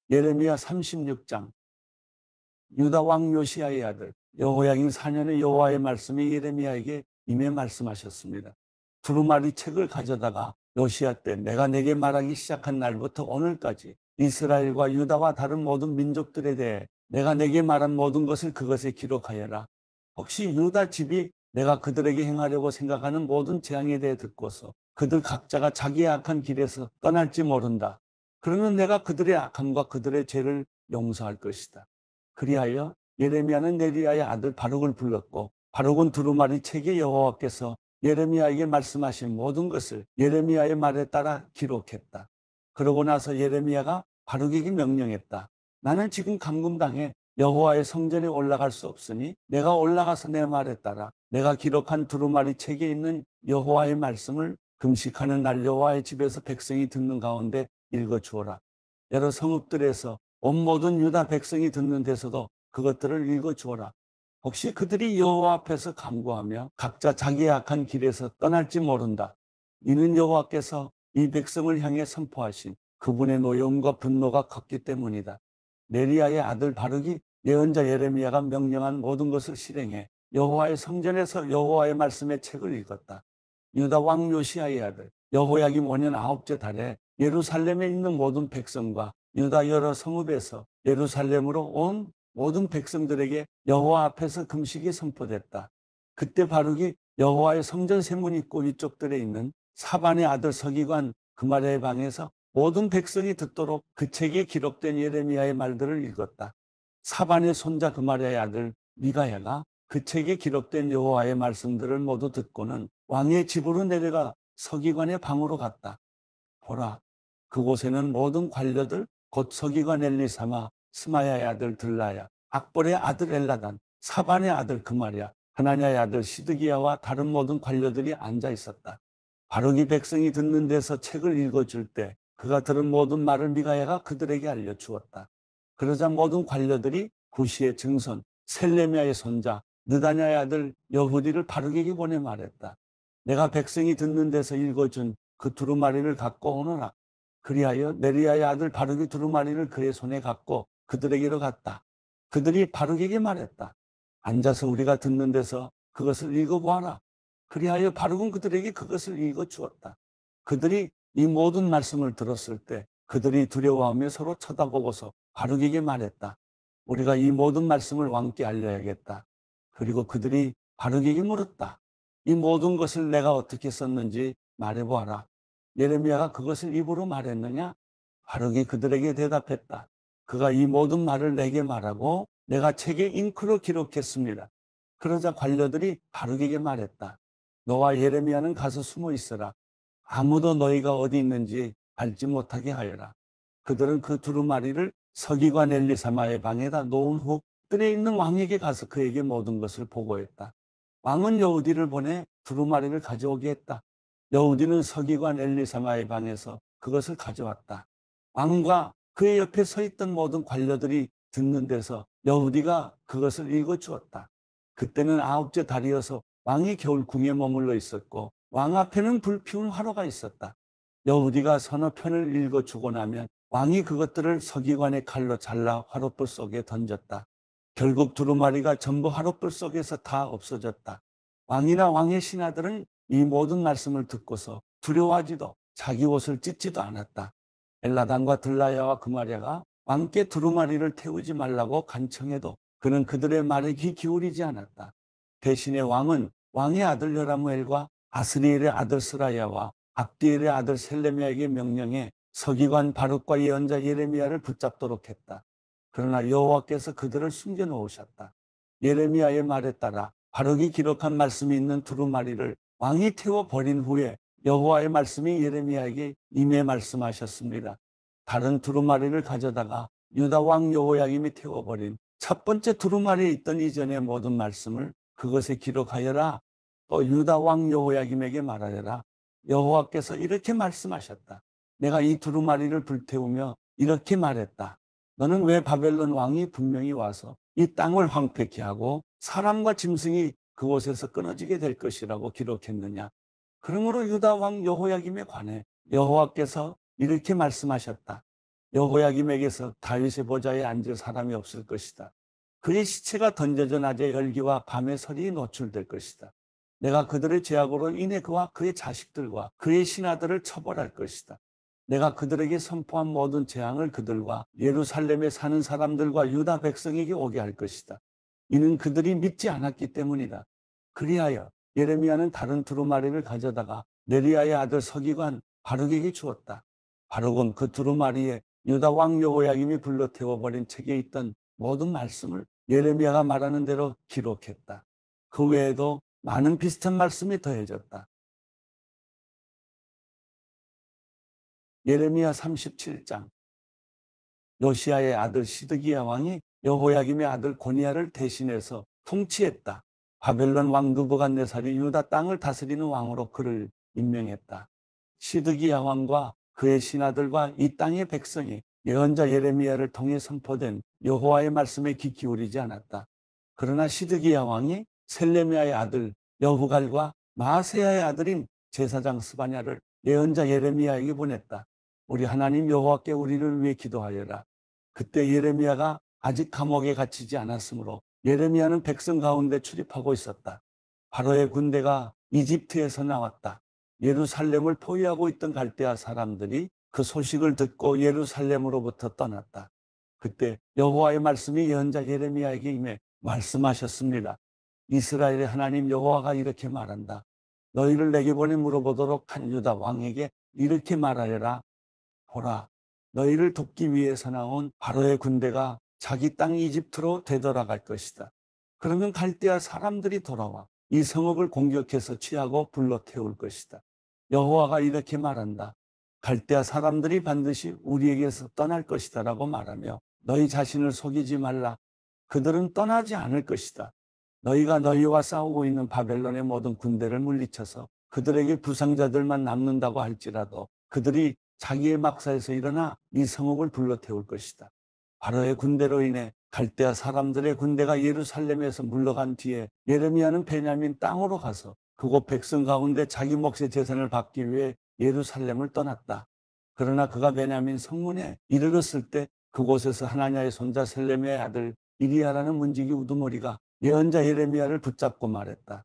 예레미야 36장. 유다 왕 요시야의 아들 여호야김 4년에 여호와의 말씀이 예레미야에게 임해 말씀하셨습니다. 두루마리 책을 가져다가 요시야 때 내가 내게 말하기 시작한 날부터 오늘까지 이스라엘과 유다와 다른 모든 민족들에 대해 내가 내게 말한 모든 것을 그것에 기록하여라. 혹시 유다 집이 내가 그들에게 행하려고 생각하는 모든 재앙에 대해 듣고서 그들 각자가 자기의 악한 길에서 떠날지 모른다. 그러면 내가 그들의 악함과 그들의 죄를 용서할 것이다. 그리하여 예레미야는 네리야의 아들 바룩을 불렀고, 바룩은 두루마리 책에 여호와께서 예레미야에게 말씀하신 모든 것을 예레미야의 말에 따라 기록했다. 그러고 나서 예레미야가 바룩에게 명령했다. 나는 지금 감금당해 여호와의 성전에 올라갈 수 없으니 내가 올라가서 내 말에 따라 내가 기록한 두루마리 책에 있는 여호와의 말씀을 금식하는 날 여호와의 집에서 백성이 듣는 가운데 읽어주어라. 여러 성읍들에서 온 모든 유다 백성이 듣는 데서도 그것들을 읽어주어라. 혹시 그들이 여호와 앞에서 간구하며 각자 자기의 악한 길에서 떠날지 모른다. 이는 여호와께서 이 백성을 향해 선포하신 그분의 노여움과 분노가 컸기 때문이다. 네리야의 아들 바룩이 예언자 예레미야가 명령한 모든 것을 실행해 여호와의 성전에서 여호와의 말씀의 책을 읽었다. 유다 왕 요시야의 아들 여호야김 5년 9째 달에 예루살렘에 있는 모든 백성과 유다 여러 성읍에서 예루살렘으로 온 모든 백성들에게 여호와 앞에서 금식이 선포됐다. 그때 바룩이 여호와의 성전 세문 입구 위쪽들에 있는 사반의 아들 서기관 그마랴의 방에서 모든 백성이 듣도록 그 책에 기록된 예레미야의 말들을 읽었다. 사반의 손자 그마랴의 아들 미가야가 그 책에 기록된 여호와의 말씀들을 모두 듣고는 왕의 집으로 내려가 서기관의 방으로 갔다. 보라, 그곳에는 모든 관료들 곧 서기관 엘리사마, 스마야의 아들 들라야, 악볼의 아들 엘라단, 사반의 아들 그마랴, 하나냐의 아들 시드기야와 다른 모든 관료들이 앉아 있었다. 바룩이 백성이 듣는 데서 책을 읽어줄 때 그가 들은 모든 말을 미가야가 그들에게 알려주었다. 그러자 모든 관료들이 구시의 증손 셀레미야의 손자 느다냐의 아들 여후디를 바룩에게 보내 말했다. 내가 백성이 듣는 데서 읽어준 그 두루마리를 갖고 오너라. 그리하여 네리야의 아들 바룩이 두루마리를 그의 손에 갖고 그들에게로 갔다. 그들이 바룩에게 말했다. 앉아서 우리가 듣는 데서 그것을 읽어보아라. 그리하여 바룩은 그들에게 그것을 읽어주었다. 그들이 이 모든 말씀을 들었을 때 그들이 두려워하며 서로 쳐다보고서 바룩에게 말했다. 우리가 이 모든 말씀을 왕께 알려야겠다. 그리고 그들이 바룩에게 물었다. 이 모든 것을 내가 어떻게 썼는지 말해보아라. 예레미야가 그것을 입으로 말했느냐? 바룩이 그들에게 대답했다. 그가 이 모든 말을 내게 말하고 내가 책에 잉크로 기록했습니다. 그러자 관료들이 바룩에게 말했다. 너와 예레미야는 가서 숨어 있어라. 아무도 너희가 어디 있는지 알지 못하게 하여라. 그들은 그 두루마리를 서기관 엘리사마의 방에다 놓은 후 뜰에 있는 왕에게 가서 그에게 모든 것을 보고했다. 왕은 여우디를 보내 두루마리를 가져오게 했다. 여우디는 서기관 엘리사마의 방에서 그것을 가져왔다. 왕과 그의 옆에 서 있던 모든 관료들이 듣는 데서 여우디가 그것을 읽어주었다. 그때는 9째 달이어서 왕이 겨울 궁에 머물러 있었고 왕 앞에는 불 피운 화로가 있었다. 여우디가 서너 편을 읽어주고 나면 왕이 그것들을 서기관의 칼로 잘라 화롯불 속에 던졌다. 결국 두루마리가 전부 화롯불 속에서 다 없어졌다. 왕이나 왕의 신하들은 이 모든 말씀을 듣고서 두려워하지도 자기 옷을 찢지도 않았다. 엘라단과 들라야와 그마랴가 왕께 두루마리를 태우지 말라고 간청해도 그는 그들의 말에 귀 기울이지 않았다. 대신에 왕은 왕의 아들 여라무엘과 아스리엘의 아들 스라야와 압디엘의 아들 셀레미야에게 명령해 서기관 바룩과 예언자 예레미야를 붙잡도록 했다. 그러나 여호와께서 그들을 숨겨놓으셨다. 예레미야의 말에 따라 바룩이 기록한 말씀이 있는 두루마리를 왕이 태워 버린 후에 여호와의 말씀이 예레미야에게 임해 말씀하셨습니다. 다른 두루마리를 가져다가 유다 왕 여호야김이 태워버린 첫 번째 두루마리에 있던 이전의 모든 말씀을 그것에 기록하여라. 또 유다 왕 여호야김에게 말하여라. 여호와께서 이렇게 말씀하셨다. 내가 이 두루마리를 불태우며 이렇게 말했다. 너는 왜 바벨론 왕이 분명히 와서 이 땅을 황폐케 하고 사람과 짐승이 그곳에서 끊어지게 될 것이라고 기록했느냐. 그러므로 유다 왕 여호야김에 관해 여호와께서 이렇게 말씀하셨다. 여호야김에게서 다윗의 보좌에 앉을 사람이 없을 것이다. 그의 시체가 던져져 낮의 열기와 밤의 설이 노출될 것이다. 내가 그들의 죄악으로 인해 그와 그의 자식들과 그의 신하들을 처벌할 것이다. 내가 그들에게 선포한 모든 재앙을 그들과 예루살렘에 사는 사람들과 유다 백성에게 오게 할 것이다. 이는 그들이 믿지 않았기 때문이다. 그리하여 예레미야는 다른 두루마리를 가져다가 네리야의 아들 서기관 바룩에게 주었다. 바룩은 그 두루마리에 유다 왕 여호야김이 불러 태워버린 책에 있던 모든 말씀을 예레미야가 말하는 대로 기록했다. 그 외에도 많은 비슷한 말씀이 더해졌다. 예레미야 37장. 요시야의 아들 시드기야 왕이 여호야김의 아들 고니야를 대신해서 통치했다. 바벨론 왕 느부갓네살이 유다 땅을 다스리는 왕으로 그를 임명했다. 시드기야 왕과 그의 신하들과 이 땅의 백성이 예언자 예레미야를 통해 선포된 여호와의 말씀에 귀 기울이지 않았다. 그러나 시드기야 왕이 셀레미야의 아들 여후갈과 마아세야의 아들인 제사장 스바냐를 예언자 예레미야에게 보냈다. 우리 하나님 여호와께 우리를 위해 기도하여라. 그때 예레미야가 아직 감옥에 갇히지 않았으므로 예레미야는 백성 가운데 출입하고 있었다. 바로의 군대가 이집트에서 나왔다. 예루살렘을 포위하고 있던 갈대아 사람들이 그 소식을 듣고 예루살렘으로부터 떠났다. 그때 여호와의 말씀이 예언자 예레미야에게 임해 말씀하셨습니다. 이스라엘의 하나님 여호와가 이렇게 말한다. 너희를 내게 보내 물어보도록 한 유다 왕에게 이렇게 말하여라. 보라, 너희를 돕기 위해서 나온 바로의 군대가 자기 땅 이집트로 되돌아갈 것이다. 그러면 갈대아 사람들이 돌아와 이 성읍을 공격해서 취하고 불러 태울 것이다. 여호와가 이렇게 말한다. 갈대아 사람들이 반드시 우리에게서 떠날 것이다 라고 말하며 너희 자신을 속이지 말라. 그들은 떠나지 않을 것이다. 너희가 너희와 싸우고 있는 바벨론의 모든 군대를 물리쳐서 그들에게 부상자들만 남는다고 할지라도 그들이 자기의 막사에서 일어나 이 성읍을 불러 태울 것이다. 바로의 군대로 인해 갈대아 사람들의 군대가 예루살렘에서 물러간 뒤에 예레미야는 베냐민 땅으로 가서 그곳 백성 가운데 자기 몫의 재산을 받기 위해 예루살렘을 떠났다. 그러나 그가 베냐민 성문에 이르렀을 때 그곳에서 하나냐의 손자 셀레미야의 아들 이리야라는 문지기 우두머리가 예언자 예레미야를 붙잡고 말했다.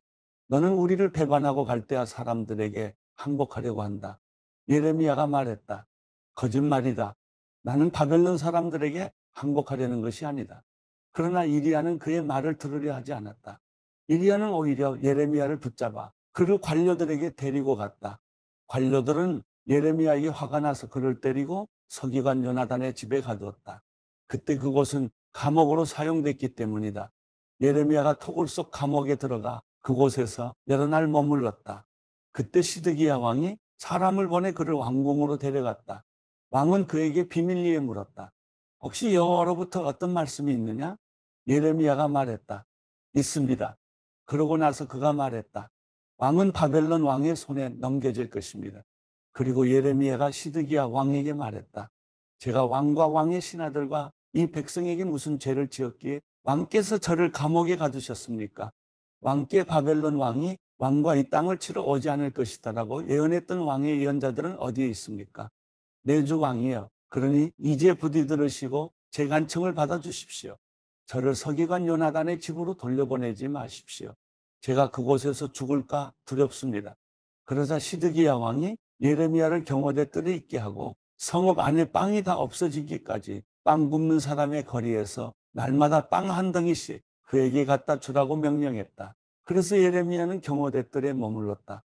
너는 우리를 배반하고 갈대아 사람들에게 항복하려고 한다. 예레미야가 말했다. 거짓말이다. 나는 바벨론 사람들에게 항복하려는 것이 아니다. 그러나 이리야는 그의 말을 들으려 하지 않았다. 이리야는 오히려 예레미야를 붙잡아 그를 관료들에게 데리고 갔다. 관료들은 예레미야에게 화가 나서 그를 때리고 서기관 요나단의 집에 가두었다. 그때 그곳은 감옥으로 사용됐기 때문이다. 예레미야가 토굴 속 감옥에 들어가 그곳에서 여러 날 머물렀다. 그때 시드기야 왕이 사람을 보내 그를 왕궁으로 데려갔다. 왕은 그에게 비밀리에 물었다. 혹시 여호와로부터 어떤 말씀이 있느냐? 예레미야가 말했다. 있습니다. 그러고 나서 그가 말했다. 왕은 바벨론 왕의 손에 넘겨질 것입니다. 그리고 예레미야가 시드기야 왕에게 말했다. 제가 왕과 왕의 신하들과 이 백성에게 무슨 죄를 지었기에 왕께서 저를 감옥에 가두셨습니까? 왕께 바벨론 왕이 왕과 이 땅을 치러 오지 않을 것이다라고 예언했던 왕의 예언자들은 어디에 있습니까? 내 주 왕이여. 그러니 이제 부디 들으시고 제 간청을 받아주십시오. 저를 서기관 요나단의 집으로 돌려보내지 마십시오. 제가 그곳에서 죽을까 두렵습니다. 그러자 시드기야 왕이 예레미야를 경호대 뜰에 있게 하고 성읍 안에 빵이 다 없어지기까지 빵 굽는 사람의 거리에서 날마다 빵 한 덩이씩 그에게 갖다 주라고 명령했다. 그래서 예레미야는 경호대 뜰에 머물렀다.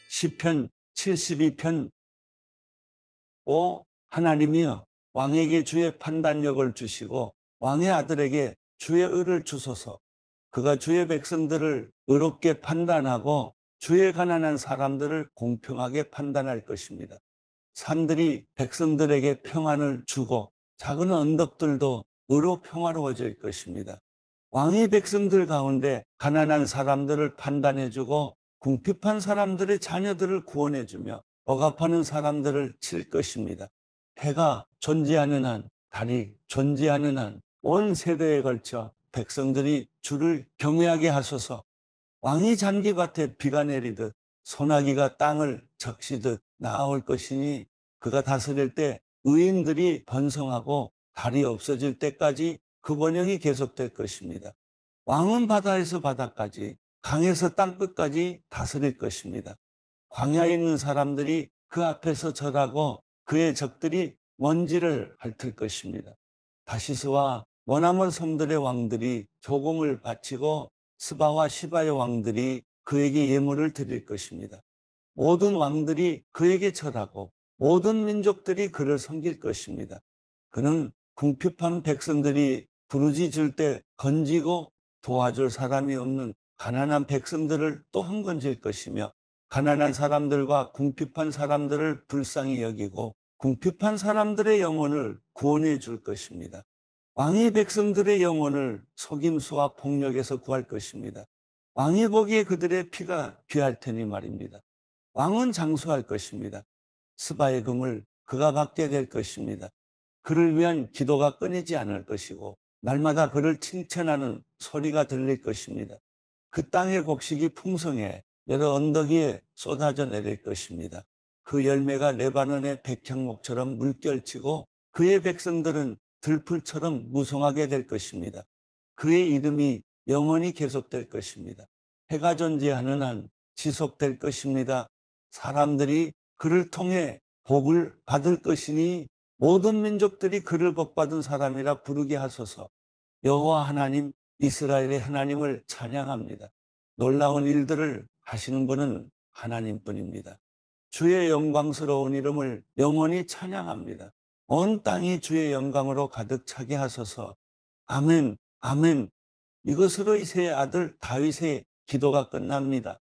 시편 72편 5. 하나님이여 왕에게 주의 판단력을 주시고 왕의 아들에게 주의 의를 주소서. 그가 주의 백성들을 의롭게 판단하고 주의 가난한 사람들을 공평하게 판단할 것입니다. 산들이 백성들에게 평안을 주고 작은 언덕들도 의로 평화로워질 것입니다. 왕이 백성들 가운데 가난한 사람들을 판단해주고 궁핍한 사람들의 자녀들을 구원해주며 억압하는 사람들을 칠 것입니다. 해가 존재하는 한, 달이 존재하는 한, 온 세대에 걸쳐 백성들이 주를 경외하게 하소서. 왕이 잔디밭에 비가 내리듯 소나기가 땅을 적시듯 나아올 것이니 그가 다스릴 때 의인들이 번성하고 달이 없어질 때까지 그 번영이 계속될 것입니다. 왕은 바다에서 바다까지, 강에서 땅끝까지 다스릴 것입니다. 광야에 있는 사람들이 그 앞에서 절하고 그의 적들이 먼지를 핥을 것입니다. 다시스와 머나먼 섬들의 왕들이 조공을 바치고 스바와 시바의 왕들이 그에게 예물을 드릴 것입니다. 모든 왕들이 그에게 절하고 모든 민족들이 그를 섬길 것입니다. 그는 궁핍한 백성들이 부르짖을 때 건지고 도와줄 사람이 없는 가난한 백성들을 또 한 건질 것이며 가난한 사람들과 궁핍한 사람들을 불쌍히 여기고 궁핍한 사람들의 영혼을 구원해 줄 것입니다. 왕이 백성들의 영혼을 속임수와 폭력에서 구할 것입니다. 왕이 보기에 그들의 피가 귀할 테니 말입니다. 왕은 장수할 것입니다. 스바의 금을 그가 받게 될 것입니다. 그를 위한 기도가 끊이지 않을 것이고 날마다 그를 칭찬하는 소리가 들릴 것입니다. 그 땅의 곡식이 풍성해 여러 언덕 위에 쏟아져 내릴 것입니다. 그 열매가 레바논의 백향목처럼 물결치고 그의 백성들은 들풀처럼 무성하게 될 것입니다. 그의 이름이 영원히 계속될 것입니다. 해가 존재하는 한 지속될 것입니다. 사람들이 그를 통해 복을 받을 것이니 모든 민족들이 그를 복받은 사람이라 부르게 하소서. 여호와 하나님 이스라엘의 하나님을 찬양합니다. 놀라운 일들을 하시는 분은 하나님뿐입니다. 주의 영광스러운 이름을 영원히 찬양합니다. 온 땅이 주의 영광으로 가득 차게 하소서. 아멘, 아멘. 이것으로 이새의 아들 다윗의 기도가 끝납니다.